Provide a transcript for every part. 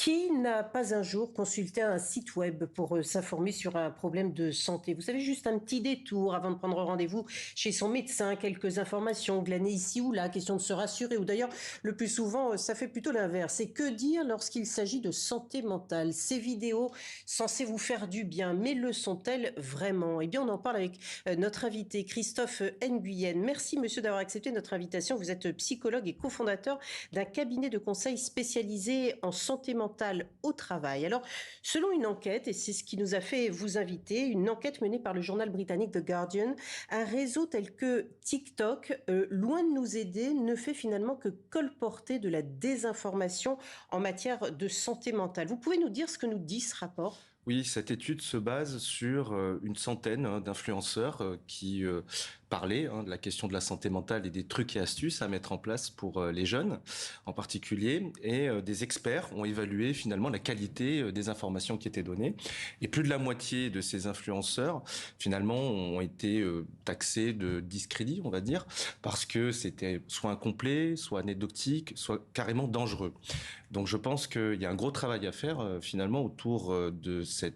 Qui n'a pas un jour consulté un site web pour s'informer sur un problème de santé? Vous savez, juste un petit détour avant de prendre rendez-vous chez son médecin, quelques informations glanées ici ou là, question de se rassurer. Ou d'ailleurs, le plus souvent, ça fait plutôt l'inverse. Et que dire lorsqu'il s'agit de santé mentale? Ces vidéos censées vous faire du bien, mais le sont-elles vraiment? Eh bien, on en parle avec notre invité, Christophe Nguyen. Merci, monsieur, d'avoir accepté notre invitation. Vous êtes psychologue et cofondateur d'un cabinet de conseil spécialisé en santé mentale au travail. Alors, selon une enquête, et c'est ce qui nous a fait vous inviter, une enquête menée par le journal britannique The Guardian, un réseau tel que TikTok, loin de nous aider, ne fait finalement que colporter de la désinformation en matière de santé mentale. Vous pouvez nous dire ce que nous dit ce rapport ? Oui, cette étude se base sur une centaine d'influenceurs qui parlaient de la question de la santé mentale et des trucs et astuces à mettre en place pour les jeunes en particulier. Et des experts ont évalué finalement la qualité des informations qui étaient données. Et plus de la moitié de ces influenceurs finalement ont été taxés de discrédit, on va dire, parce que c'était soit incomplet, soit anecdotique, soit carrément dangereux. Donc je pense qu'il y a un gros travail à faire finalement autour de ces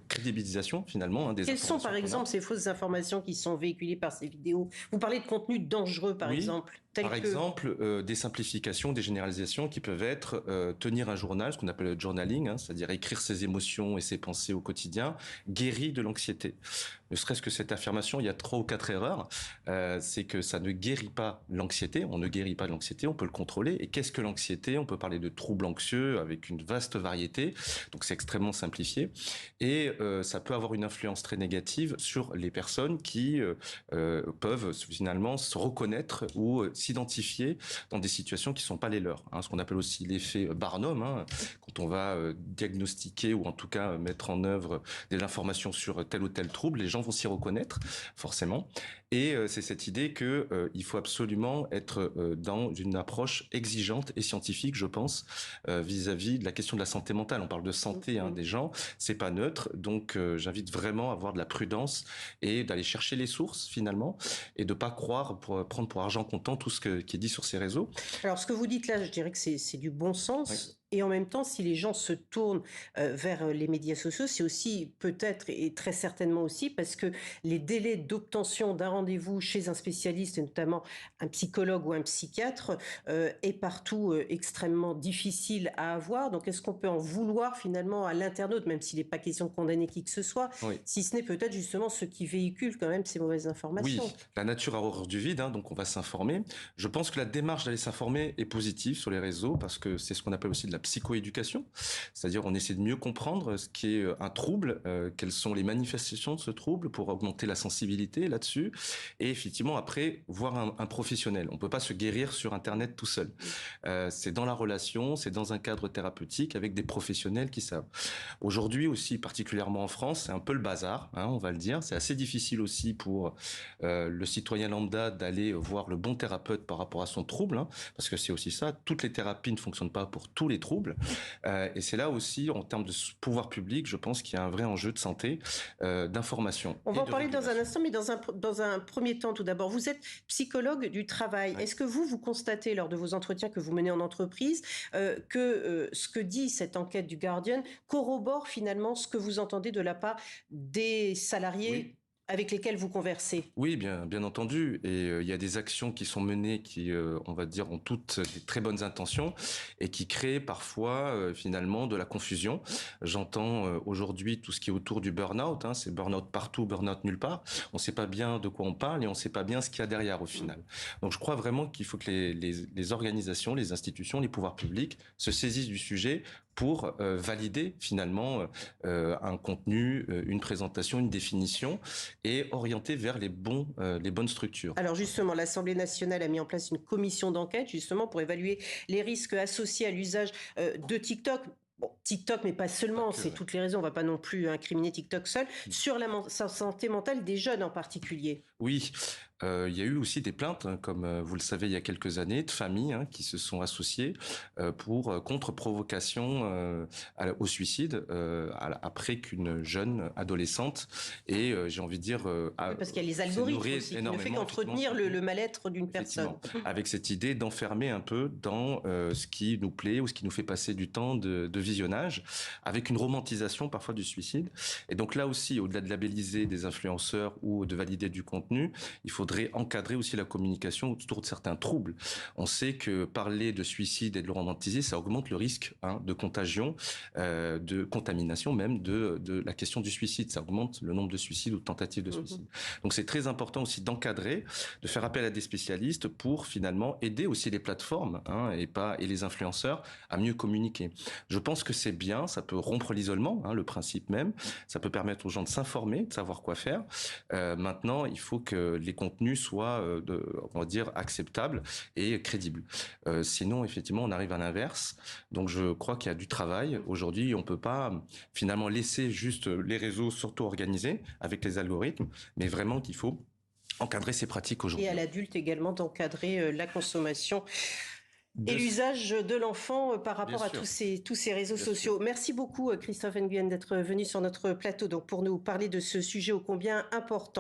crédibilisations finalement des Quelles sont informations par exemple ces fausses informations qui sont véhiculées par ces vidéos? Vous parlez de contenu dangereux par Oui, exemple, tel par que... exemple, des simplifications, des généralisations qui peuvent être tenir un journal, ce qu'on appelle le journaling, c'est-à-dire écrire ses émotions et ses pensées au quotidien, guérit de l'anxiété. Ne serait-ce que cette affirmation, il y a 3 ou 4 erreurs, c'est que ça ne guérit pas l'anxiété, on ne guérit pas l'anxiété, on peut le contrôler. Et qu'est-ce que l'anxiété? On peut parler de troubles anxieux avec une vaste variété, donc c'est extrêmement simplifié. Et ça peut avoir une influence très négative sur les personnes qui peuvent finalement se reconnaître ou s'identifier dans des situations qui sont pas les leurs. Ce qu'on appelle aussi l'effet Barnum, quand on va diagnostiquer ou en tout cas mettre en œuvre de l'information sur tel ou tel trouble, les gens vont s'y reconnaître forcément. Et c'est cette idée que il faut absolument être dans une approche exigeante et scientifique, je pense, vis-à-vis de la question de la santé mentale. On parle de santé des gens, c'est pas neutre. Donc j'invite vraiment à avoir de la prudence et d'aller chercher les sources finalement et de pas croire pour prendre pour argent comptant tout ce qui est dit sur ces réseaux. Alors, ce que vous dites là, je dirais que c'est du bon Oui. sens. Et en même temps, si les gens se tournent vers les médias sociaux, c'est aussi peut-être et très certainement aussi parce que les délais d'obtention d'un rendez-vous chez un spécialiste, et notamment un psychologue ou un psychiatre, est partout extrêmement difficile à avoir. Donc, est-ce qu'on peut en vouloir finalement à l'internaute, même s'il n'est pas question de condamner qui que ce soit, Oui. si ce n'est peut-être justement ceux qui véhiculent quand même ces mauvaises informations? Oui, la nature a horreur du vide, donc on va s'informer. Je pense que la démarche d'aller s'informer est positive sur les réseaux parce que c'est ce qu'on appelle aussi de la psychoéducation, c'est-à-dire on essaie de mieux comprendre ce qui est un trouble, quelles sont les manifestations de ce trouble pour augmenter la sensibilité là-dessus et effectivement après voir un professionnel. On peut pas se guérir sur Internet tout seul. C'est dans la relation, c'est dans un cadre thérapeutique avec des professionnels qui savent. Aujourd'hui aussi, particulièrement en France, c'est un peu le bazar, on va le dire. C'est assez difficile aussi pour le citoyen lambda d'aller voir le bon thérapeute par rapport à son trouble, parce que c'est aussi ça, toutes les thérapies ne fonctionnent pas pour tous les troubles, et c'est là aussi, en termes de pouvoir public, je pense qu'il y a un vrai enjeu de santé, d'information. On va en de parler dans un régulation. instant, mais dans un premier temps, tout d'abord, vous êtes psychologue du travail. Ouais. Est-ce que vous constatez lors de vos entretiens que vous menez en entreprise que ce que dit cette enquête du Guardian corrobore finalement ce que vous entendez de la part des salariés Oui. avec lesquels vous conversez? Oui, bien entendu. Et il y a des actions qui sont menées qui, on va dire, ont toutes des très bonnes intentions et qui créent parfois finalement de la confusion. J'entends aujourd'hui tout ce qui est autour du burn-out. C'est burn-out partout, burn-out nulle part. On ne sait pas bien de quoi on parle et on ne sait pas bien ce qu'il y a derrière au final. Donc je crois vraiment qu'il faut que les organisations, les institutions, les pouvoirs publics se saisissent du sujet pour valider finalement un contenu, une présentation, une définition et orienter vers les bonnes structures. Alors justement, l'Assemblée nationale a mis en place une commission d'enquête justement pour évaluer les risques associés à l'usage de TikTok. Bon, TikTok, mais pas Pas seulement, que, c'est ouais. toutes les raisons, on va pas non plus incriminer TikTok seul, sur la santé mentale des jeunes en particulier. Oui, Il y a eu aussi des plaintes, hein, comme vous le savez, il y a quelques années, de familles hein, qui se sont associées pour contre provocation au suicide après qu'une jeune adolescente ait, j'ai envie de dire, parce qu'il y a les algorithmes aussi, qui ne fait qu'entretenir le mal-être d'une personne. Avec cette idée d'enfermer un peu dans ce qui nous plaît ou ce qui nous fait passer du temps de visionnage, avec une romantisation parfois du suicide. Et donc là aussi, au-delà de labelliser des influenceurs ou de valider du contenu, il faudrait encadrer aussi la communication autour de certains troubles. On sait que parler de suicide et de le romantiser, ça augmente le risque hein, de contagion, de contamination même de la question du suicide. Ça augmente le nombre de suicides ou de tentatives de suicide. Donc c'est très important aussi d'encadrer, de faire appel à des spécialistes pour finalement aider aussi les plateformes hein, et les influenceurs à mieux communiquer. Je pense que c'est bien, ça peut rompre l'isolement, hein, le principe même. Ça peut permettre aux gens de s'informer, de savoir quoi faire. Maintenant, il faut que les contenus soient, on va dire, acceptables et crédibles. Sinon, effectivement, on arrive à l'inverse. Donc, je crois qu'il y a du travail. Aujourd'hui, on peut pas finalement laisser juste les réseaux s'auto-organiser avec les algorithmes, mais vraiment qu'il faut encadrer ces pratiques aujourd'hui. Et à l'adulte également d'encadrer la consommation et l'usage de l'enfant par rapport à tous ces réseaux sociaux. Merci beaucoup Christophe Nguyen d'être venu sur notre plateau donc pour nous parler de ce sujet ô combien important.